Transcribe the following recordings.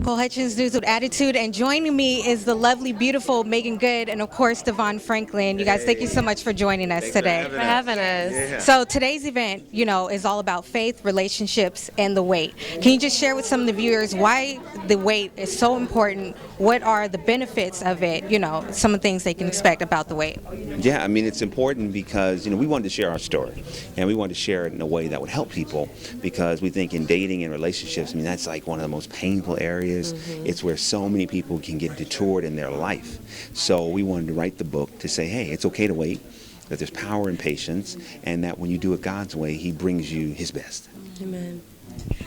Nycole Hutchens, News with Attitude, and joining me is the lovely, beautiful MEAGAN Good and, of course, Devon Franklin. You guys, thank you so much for joining us today. For having us. Yeah. So today's event, is all about faith, relationships, and the weight. Can you just share with some of the viewers why the weight is so important? What are the benefits of it? Some of the things they can expect about the weight. Yeah, I mean, it's important because, we wanted to share our story, and we wanted to share it in a way that would help people, because we think in dating and relationships, that's like one of the most painful areas. It's where so many people can get detoured in their life. So we wanted to write the book to say, hey, it's okay to wait, that there's power in patience, and that when you do it God's way, He brings you His best. Amen.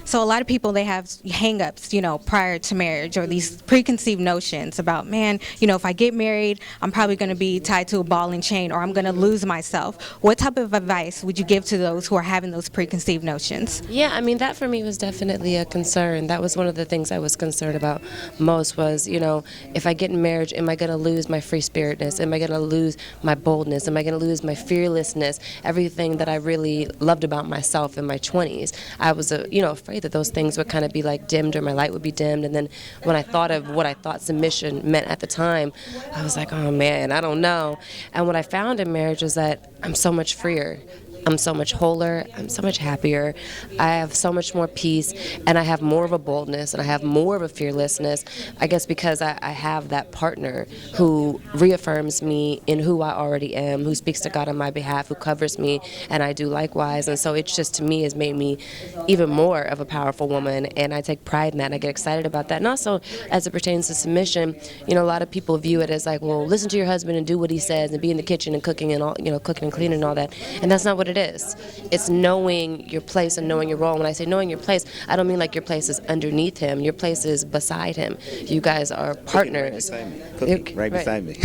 So a lot of people, they have hang-ups, prior to marriage, or these preconceived notions about, if I get married, I'm probably going to be tied to a ball and chain, or I'm going to lose myself. What type of advice would you give to those who are having those preconceived notions? Yeah, that for me was definitely a concern. That was one of the things I was concerned about most was, if I get in marriage, am I going to lose my free spiritness? Am I going to lose my boldness? Am I going to lose my fearlessness? Everything that I really loved about myself in my 20s. I was, afraid that those things would kind of be like dimmed, or my light would be dimmed. And then when I thought of what I thought submission meant at the time, I was like, oh man, I don't know. And what I found in marriage is that I'm so much freer. I'm so much wholer, I'm so much happier, I have so much more peace, and I have more of a boldness, and I have more of a fearlessness, I guess because I have that partner who reaffirms me in who I already am, who speaks to God on my behalf, who covers me, and I do likewise. And so it's just, to me, has made me even more of a powerful woman, and I take pride in that, and I get excited about that. And also, as it pertains to submission, a lot of people view it as like, well, listen to your husband and do what he says, and be in the kitchen and cooking and all, cooking and cleaning and all that, and that's not what it is. It's knowing your place and knowing your role. When I say knowing your place, I don't mean like your place is underneath him. Your place is beside him. You guys are partners. Cooking right beside me.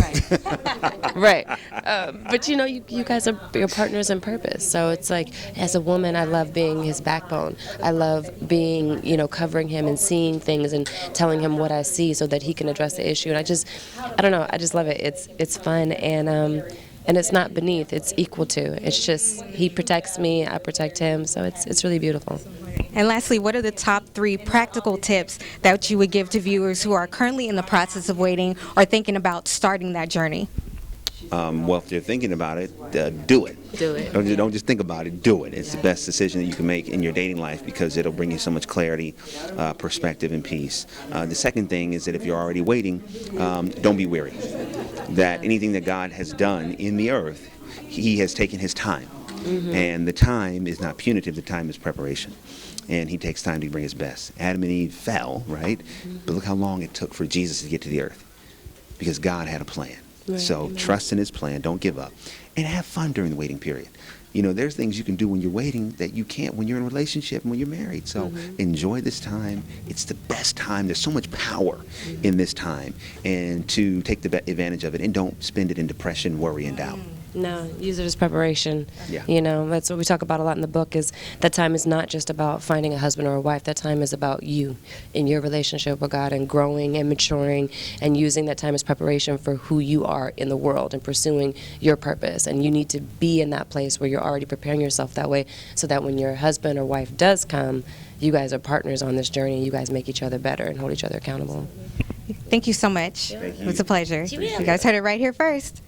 Right. But you guys are your partners in purpose. So it's like, as a woman, I love being his backbone. I love being, covering him and seeing things and telling him what I see so that he can address the issue. And I just love it. It's fun, and it's not beneath, it's equal to. It's just, he protects me, I protect him, so it's really beautiful. And lastly, what are the top 3 practical tips that you would give to viewers who are currently in the process of waiting or thinking about starting that journey? Well, if you're thinking about it, do it. Do it. Don't just think about it, do it. It's the best decision that you can make in your dating life, because it'll bring you so much clarity, perspective, and peace. The second thing is that if you're already waiting, don't be weary. That anything that God has done in the earth, He has taken His time. And the time is not punitive, the time is preparation. And He takes time to bring His best. Adam and Eve fell, right? But look how long it took for Jesus to get to the earth, because God had a plan. Right. So trust in His plan, don't give up, and have fun during the waiting period. There's things you can do when you're waiting that you can't when you're in a relationship and when you're married. So enjoy this time. It's the best time. There's so much power in this time, and to take the advantage of it, and don't spend it in depression, worry, and doubt. No, use it as preparation. Yeah. That's what we talk about a lot in the book, is that time is not just about finding a husband or a wife. That time is about you in your relationship with God, and growing and maturing, and using that time as preparation for who you are in the world and pursuing your purpose. And you need to be in that place where you're already preparing yourself that way, so that when your husband or wife does come, you guys are partners on this journey. You guys make each other better and hold each other accountable. Thank you so much. Thank you. It was a pleasure. You guys heard it right here first.